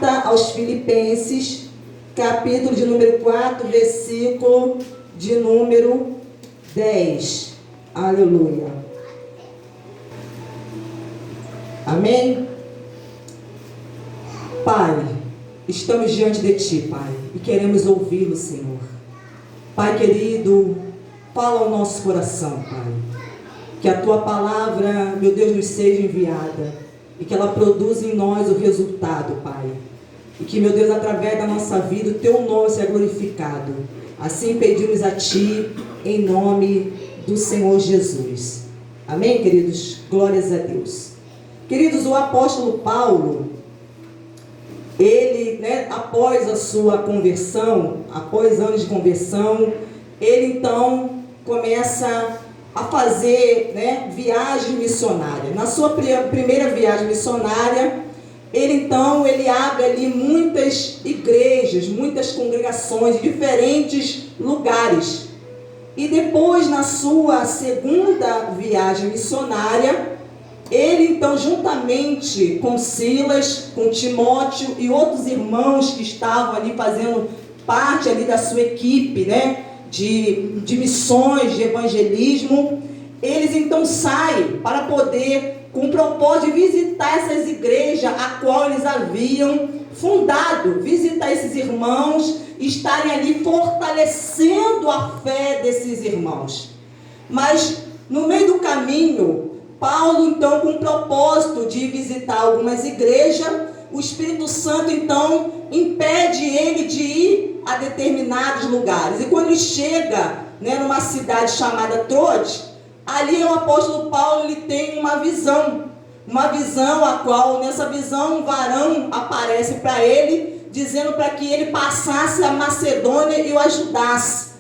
Carta aos Filipenses, capítulo de número 4, versículo de número 10. Aleluia. Amém? Pai, estamos diante de Ti, Pai, e queremos ouvi-lo, Senhor. Pai querido, fala ao nosso coração, Pai. Que a Tua palavra, meu Deus, nos seja enviada e que ela produza em nós o resultado, Pai. E que, meu Deus, através da nossa vida, o Teu nome seja glorificado. Assim pedimos a Ti, em nome do Senhor Jesus. Amém, queridos? Glórias a Deus. Queridos, o apóstolo Paulo, ele, após a sua conversão, após anos de conversão, ele então começa a fazer viagem missionária. Na sua primeira viagem missionária, ele abre ali muitas igrejas, muitas congregações em diferentes lugares. E depois, na sua segunda viagem missionária, ele então, juntamente com Silas, com Timóteo e outros irmãos que estavam ali fazendo parte ali da sua equipe, de missões, de evangelismo, eles então saem para poder, com o propósito de visitar essas igrejas a qual eles haviam fundado, visitar esses irmãos, estarem ali fortalecendo a fé desses irmãos. Mas no meio do caminho, Paulo então, com o propósito de visitar algumas igrejas, o Espírito Santo então impede ele de ir a determinados lugares. E quando ele chega numa cidade chamada Troade, ali o apóstolo Paulo ele tem uma visão a qual, nessa visão, um varão aparece para ele, dizendo para que ele passasse a Macedônia e o ajudasse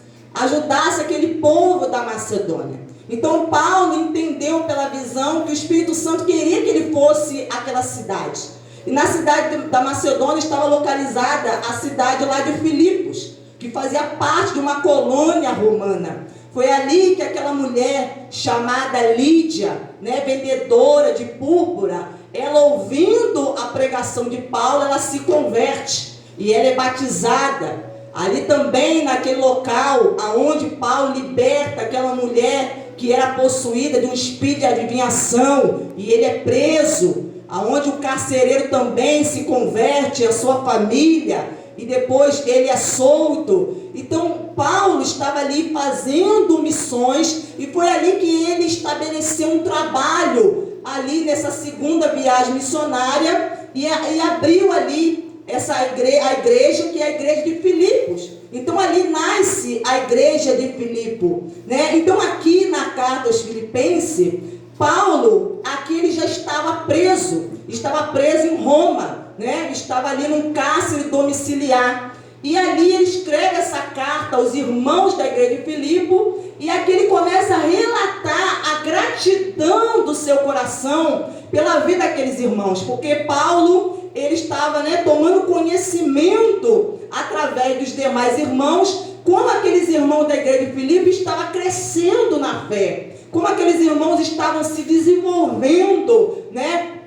aquele povo da Macedônia. Então Paulo entendeu pela visão que o Espírito Santo queria que ele fosse àquela cidade. E na cidade da Macedônia estava localizada a cidade lá de Filipos, que fazia parte de uma colônia romana. Foi ali que aquela mulher chamada Lídia, vendedora de púrpura, ela ouvindo a pregação de Paulo, ela se converte e ela é batizada. Ali também, naquele local aonde Paulo liberta aquela mulher que era possuída de um espírito de adivinhação, e ele é preso, aonde o carcereiro também se converte, a sua família, e depois ele é solto. Então Paulo estava ali fazendo missões, e foi ali que ele estabeleceu um trabalho, ali nessa segunda viagem missionária, e abriu ali a igreja, que é a igreja de Filipos. Então ali nasce a igreja de Filipe, Então aqui na carta aos Filipenses, Paulo, aqui ele já estava preso em Roma, estava ali num cárcere domiciliar. E ali ele escreve essa carta aos irmãos da igreja de Filipe, e aqui ele começa a relatar a gratidão do seu coração pela vida daqueles irmãos, porque Paulo, ele estava tomando conhecimento através dos demais irmãos, como aqueles irmãos da igreja de Filipe estavam crescendo na fé, como aqueles irmãos estavam se desenvolvendo,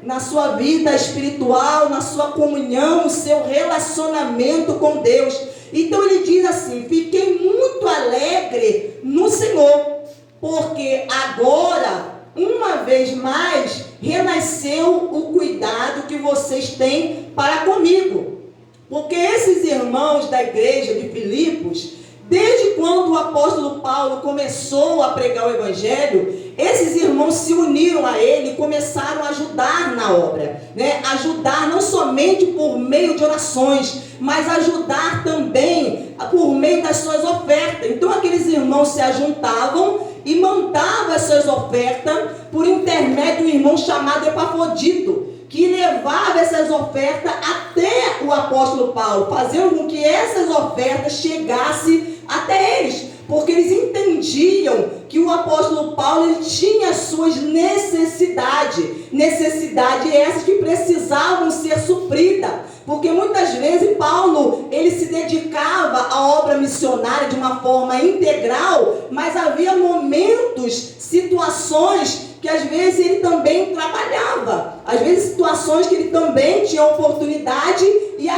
na sua vida espiritual, na sua comunhão, no seu relacionamento com Deus. Então ele diz assim: fiquei muito alegre no Senhor, porque agora, uma vez mais, renasceu o cuidado que vocês têm para comigo. Porque esses irmãos da igreja de Filipos, desde quando o apóstolo Paulo começou a pregar o evangelho, esses irmãos se uniram a ele e começaram a ajudar na obra, Ajudar não somente por meio de orações, mas ajudar também por meio das suas ofertas. Então aqueles irmãos se ajuntavam e mandavam as suas ofertas por intermédio de um irmão chamado Epafrodito, que levava essas ofertas até o apóstolo Paulo, fazendo com que essas ofertas chegassem até eles, porque eles entendiam que o apóstolo Paulo ele tinha as suas necessidades essas que precisavam ser supridas, porque muitas vezes Paulo ele se dedicava à obra missionária de uma forma integral, mas havia momentos, situações que às vezes ele também trabalhava, às vezes situações que ele também tinha oportunidade, e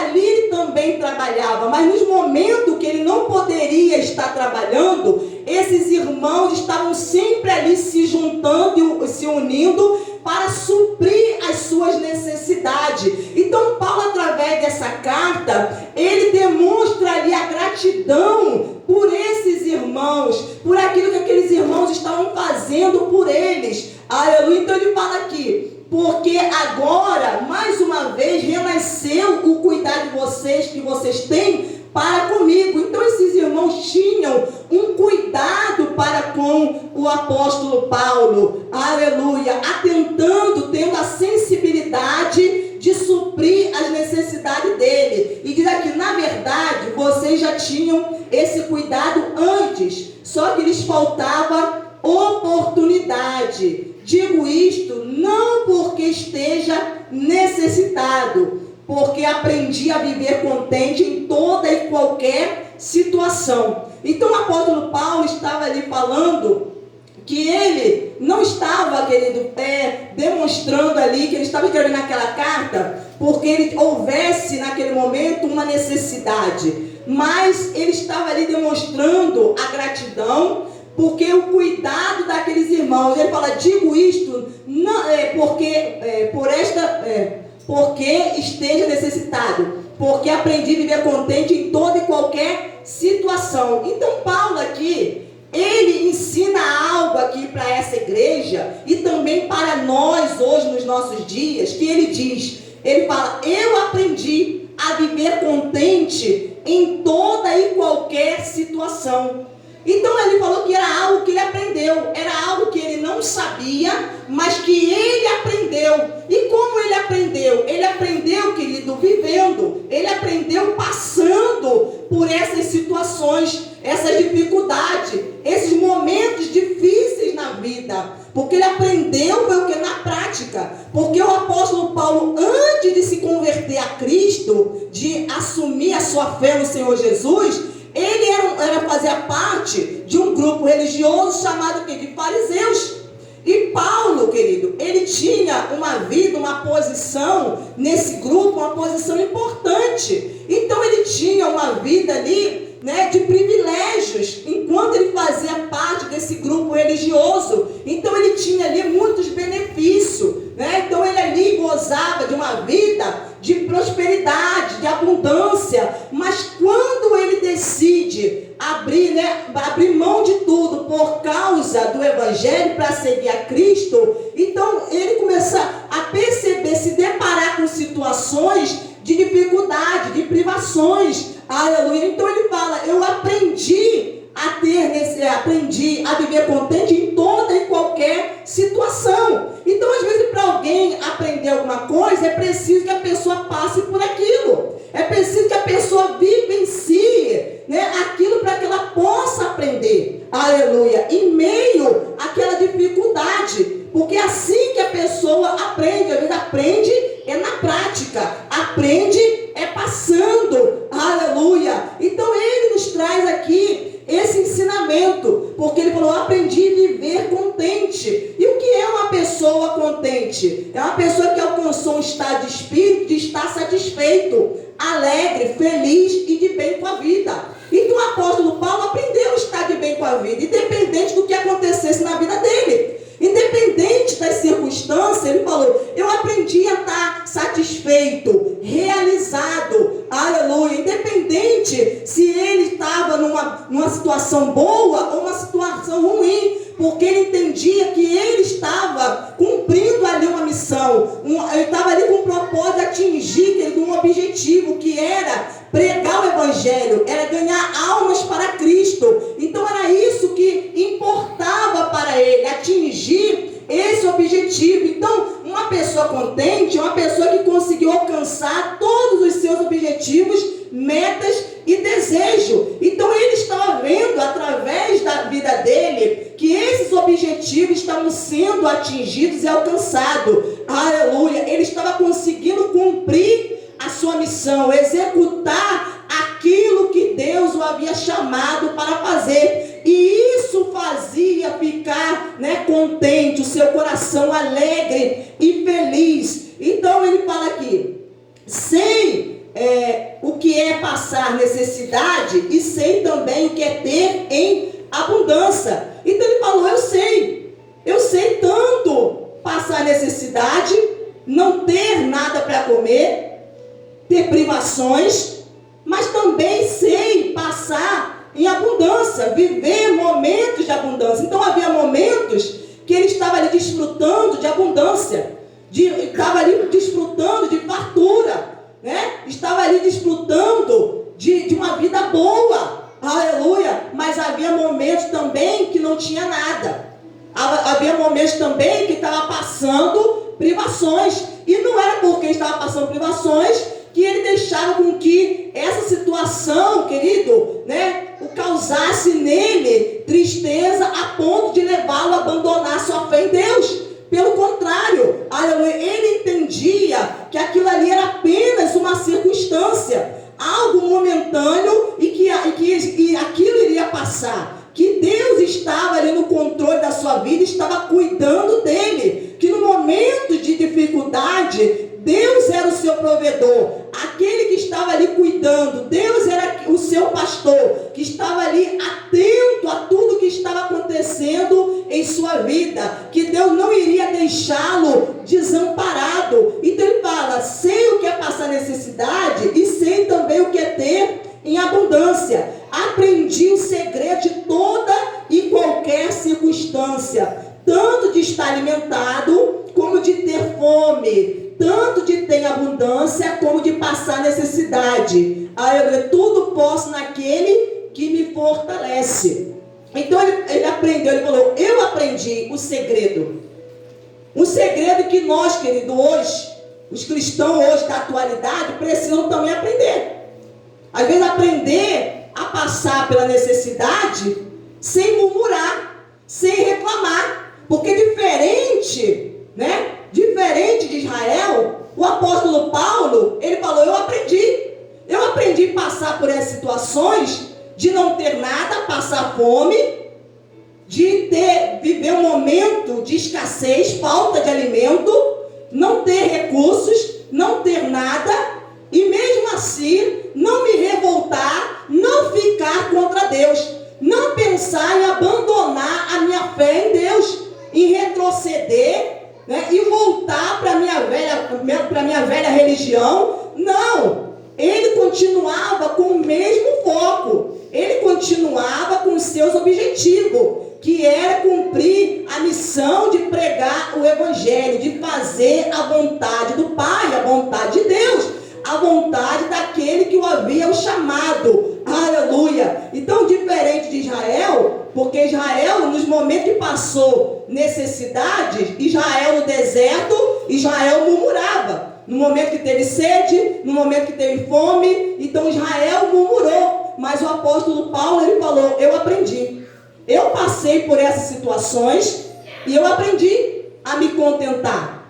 trabalhava, mas nos momentos que ele não poderia estar trabalhando, esses irmãos estavam sempre ali se juntando e se unindo para suprir as suas necessidades. Então Paulo, através dessa carta, ele demonstra ali a gratidão por esses irmãos, por aquilo que aqueles irmãos estavam fazendo por eles. Aleluia. Então ele fala aqui: porque agora, mais uma vez, renasceu o cuidar de vocês, que vocês têm para comigo. Então esses irmãos tinham um cuidado para com o apóstolo Paulo, aleluia, atentando, tendo a sensibilidade de suprir as necessidades dele. E diz aqui: na verdade, vocês já tinham esse cuidado antes, só que lhes faltava oportunidade. Digo isto não porque esteja necessitado, porque aprendi a viver contente em toda e qualquer situação. Então o apóstolo Paulo estava ali falando que ele não estava, querido, demonstrando ali, que ele estava escrevendo naquela carta porque ele houvesse naquele momento uma necessidade, mas ele estava ali demonstrando a gratidão, porque o cuidado daqueles irmãos. Ele fala: digo isto não, porque esteja necessitado, porque aprendi a viver contente em toda e qualquer situação. Então Paulo aqui, ele ensina algo aqui para essa igreja e também para nós hoje nos nossos dias, que ele diz, ele fala: eu aprendi a viver contente em toda e qualquer situação. Então ele falou que era algo que ele aprendeu, era algo que ele não sabia, mas que ele aprendeu. E como ele aprendeu? Ele aprendeu, querido, vivendo. Ele aprendeu passando por essas situações, essas dificuldades, esses momentos difíceis na vida. Porque ele aprendeu foi o que? Na prática. Porque o apóstolo Paulo, antes de se converter a Cristo, de assumir a sua fé no Senhor Jesus, ele fazia parte de um grupo religioso chamado de fariseus. E Paulo, querido, ele tinha uma vida, uma posição nesse grupo, uma posição importante. Então ele tinha uma vida ali, né, de privilégios, enquanto ele fazia parte desse grupo religioso. Então ele tinha ali muitos benefícios, né? Então ele ali gozava de uma vida de prosperidade, de abundância. Mas quando ele decide abrir mão de tudo por causa do Evangelho para seguir a Cristo, então ele começa a perceber, se deparar com situações de dificuldade, de privações. Aleluia. Então ele fala: eu aprendi a viver contente em toda e qualquer situação. Então, às vezes, para alguém aprender alguma coisa, é preciso que a pessoa passe por aquilo. É preciso que a pessoa vivencie, né, aquilo para que ela possa aprender. Aleluia. Em meio àquela dificuldade. Porque é assim que a pessoa aprende. Às vezes aprende é na prática. Aprende é passando. Aleluia. Então ele nos traz aqui esse ensinamento, porque ele falou: eu aprendi a viver contente. E o que é uma pessoa contente? É uma pessoa que alcançou um estado de espírito de estar satisfeito, alegre, feliz e de bem com a vida. Então o apóstolo Paulo aprendeu a estar de bem com a vida, independente do que acontecesse na vida dele. Independente das circunstâncias, ele falou: eu aprendi a estar satisfeito, realizado, aleluia. Independente se ele estava numa situação boa ou uma situação ruim, porque ele entendia que ele estava cumprindo ali uma missão, ele estava ali com um propósito de atingir um objetivo, que era pregar o Evangelho, era ganhar almas para Cristo. Então era isso que importava para ele, atingir esse objetivo. Então, uma pessoa contente é uma pessoa que conseguiu alcançar todos os seus objetivos, metas e desejos. Então ele estava vendo através da vida dele que esses objetivos estavam sendo atingidos e alcançados. Aleluia. Ele estava conseguindo cumprir a sua missão, executar aquilo que Deus o havia chamado para fazer. E isso fazia ficar, né, contente, o seu coração alegre e feliz. Então ele fala aqui: sei o que é passar passar necessidade e sei também o que é ter em abundância. Então ele falou, eu sei tanto passar necessidade, não ter nada para comer, ter privações, mas também sei passar em abundância, viver momentos de abundância. Então havia momentos que ele estava ali desfrutando de abundância, estava ali desfrutando de fartura, né? Estava ali desfrutando de uma vida boa, aleluia, mas havia momentos também que não tinha nada, havia momentos também que estava passando privações, e não era porque estava passando privações que ele deixava com que essa situação, querido, né, o causasse nele tristeza a ponto de levá-lo a abandonar sua fé em Deus. Pelo contrário, ele entendia que aquilo ali era apenas uma circunstância, algo momentâneo, e que aquilo iria passar, que Deus estava ali no controle da sua vida, estava cuidando dele, que no momento de dificuldade, Deus era o seu provedor, aquele que estava ali cuidando, Deus era o seu pastor, que estava ali atento a tudo que estava acontecendo em sua vida, que Deus não iria deixá-lo desamparado. Então ele fala, sei o que é passar necessidade e sei também o que é ter em abundância. Aprendi o segredo de toda e qualquer circunstância, tanto de estar alimentado como de ter fome, tanto de ter abundância como de passar necessidade. Tudo posso naquele que me fortalece. Então ele aprendeu, ele falou, eu aprendi o segredo. Um segredo que nós, querido, hoje, os cristãos hoje da atualidade, precisam também aprender. Às vezes aprender a passar pela necessidade sem murmurar, sem reclamar. Porque diferente de Israel, o apóstolo Paulo, ele falou, eu aprendi a passar por essas situações de não ter nada, passar fome, de viver um momento de escassez, falta de alimento, não ter recursos, não ter nada, e mesmo assim, não me revoltar, não ficar contra Deus, não pensar em abandonar a minha fé em Deus, em retroceder, né, e voltar para a minha velha religião. Não, ele continuava com o mesmo foco, ele continuava com os seus objetivos, que era cumprir a missão de pregar o evangelho, de fazer a vontade do Pai, a vontade de Deus, a vontade daquele que o havia chamado. Aleluia! Então, diferente de Israel, porque Israel, nos momentos que passou necessidades, Israel no deserto, Israel murmurava. No momento que teve sede, no momento que teve fome, então Israel murmurou. Mas o apóstolo Paulo, ele falou, eu aprendi. Eu passei por essas situações e eu aprendi a me contentar.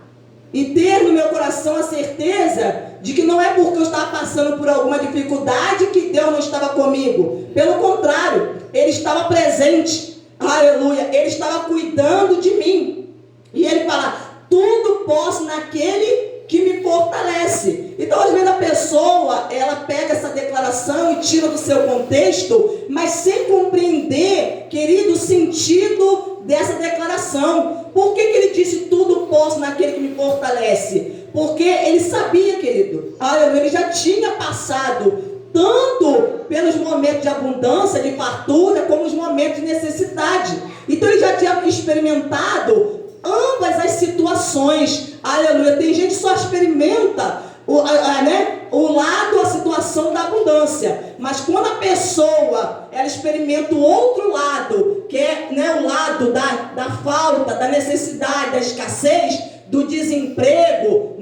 E ter no meu coração a certeza de que não é porque eu estava passando por alguma dificuldade que Deus não estava comigo. Pelo contrário, Ele estava presente. Aleluia. Ele estava cuidando de mim. E Ele fala, tudo posso naquele que me fortalece. Então, às vezes a pessoa, ela pega essa declaração e tira do seu contexto, mas sem compreender, querido, o sentido dessa declaração. Por que ele disse tudo posso naquele que me fortalece? Porque ele sabia, querido, ele já tinha passado tanto pelos momentos de abundância, de fartura, como os momentos de necessidade. Então ele já tinha experimentado ambas as situações. Aleluia. Tem gente que só experimenta a situação da abundância, mas quando a pessoa ela experimenta o outro lado, que é, o lado da falta, da necessidade, da escassez, do desemprego,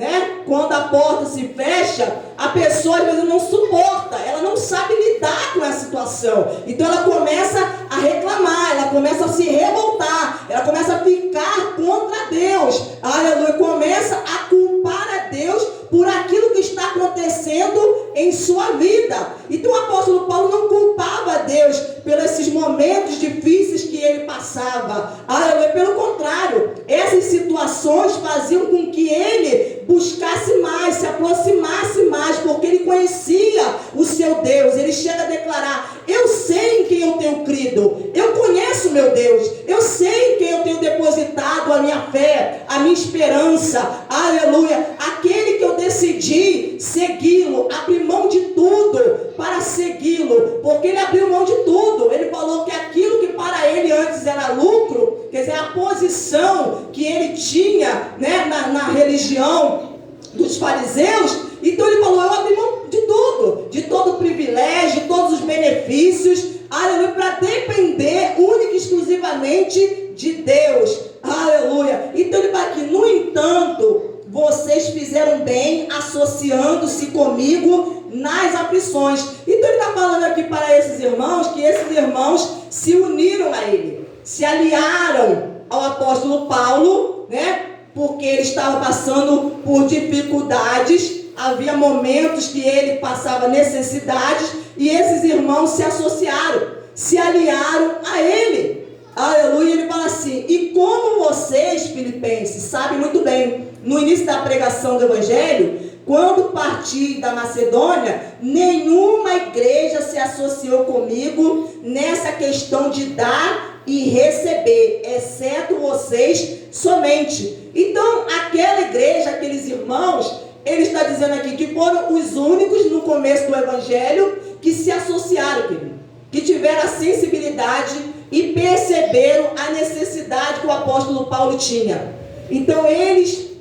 quando a porta se fecha, a pessoa às vezes não suporta, ela não sabe lidar com essa situação, então ela começa a reclamar, ela começa a se revoltar, ela começa a ficar contra Deus, aleluia, começa a culpar a Deus por aquilo que está acontecendo em sua vida. Então o apóstolo Paulo não culpava Deus pelos esses momentos difíceis que ele passava, aleluia, pelo contrário, essas situações faziam com que ele buscasse mais, se aproximasse mais, porque ele conhecia o seu seu Deus. Ele chega a declarar: eu sei em quem eu tenho crido, eu conheço meu Deus, eu sei em quem eu tenho depositado a minha fé, a minha esperança, aleluia, aquele que eu decidi segui-lo, abrir mão de tudo para segui-lo, porque ele abriu mão de tudo. Ele falou que aquilo que para ele antes era lucro, quer dizer, a posição que ele tinha, né, na religião dos fariseus, então ele falou: eu abri mão de tudo, de todo o privilégio, de todos os benefícios, aleluia, para depender única e exclusivamente de Deus, aleluia. Então ele fala aqui: no entanto, vocês fizeram bem associando-se comigo nas aflições. Então ele está falando aqui para esses irmãos, que esses irmãos se uniram a ele, se aliaram ao apóstolo Paulo, né? Porque ele estava passando por dificuldades, havia momentos que ele passava necessidades, e esses irmãos se associaram, se aliaram a ele, aleluia. Ele fala assim: e como vocês, filipenses, sabem muito bem, no início da pregação do evangelho, quando parti da Macedônia, nenhuma igreja se associou comigo nessa questão de dar e receber, exceto vocês somente. Então, aquela igreja, aqueles irmãos, ele está dizendo aqui que foram os únicos no começo do evangelho que se associaram, querido, que tiveram a sensibilidade e perceberam a necessidade que o apóstolo Paulo tinha. Então eles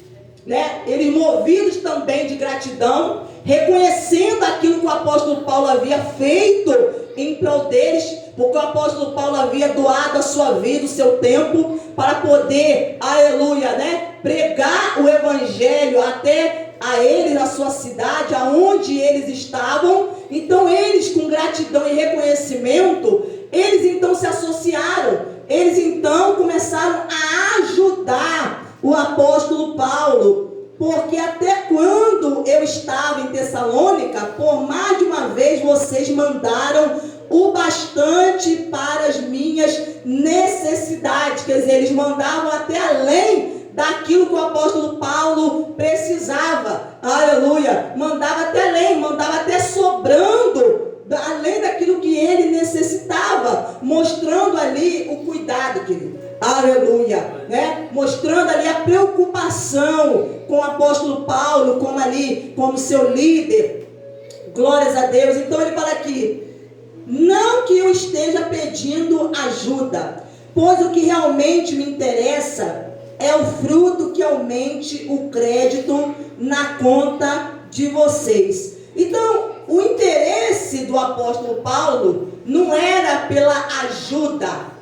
movidos também de gratidão, reconhecendo aquilo que o apóstolo Paulo havia feito em prol deles, porque o apóstolo Paulo havia doado a sua vida, o seu tempo, para poder, aleluia, pregar o evangelho até a eles na sua cidade, aonde eles estavam. Então eles, com gratidão e reconhecimento, eles então se associaram, eles então começaram a ajudar o apóstolo Paulo, porque até quando eu estava em Tessalônica, por mais de uma vez vocês mandaram o bastante para as minhas necessidades. Quer dizer, eles mandavam até além daquilo que o apóstolo Paulo precisava, aleluia, mandava até além, mandava até sobrando, além daquilo que ele necessitava, mostrando ali o cuidado, querido, aleluia, mostrando ali a preocupação com o apóstolo Paulo, como seu líder, glórias a Deus. Então ele fala aqui: não que eu esteja pedindo ajuda, pois o que realmente me interessa é o fruto que aumente o crédito na conta de vocês. Então, o interesse do apóstolo Paulo não era pela ajuda,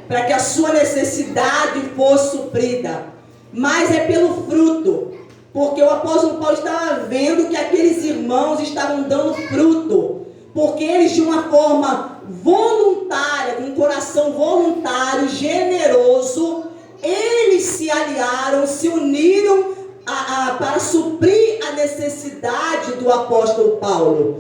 para que a sua necessidade fosse suprida, mas é pelo fruto, porque o apóstolo Paulo estava vendo que aqueles irmãos estavam dando fruto, porque eles, de uma forma voluntária, com um coração voluntário, generoso, eles se aliaram, se uniram para suprir a necessidade do apóstolo Paulo.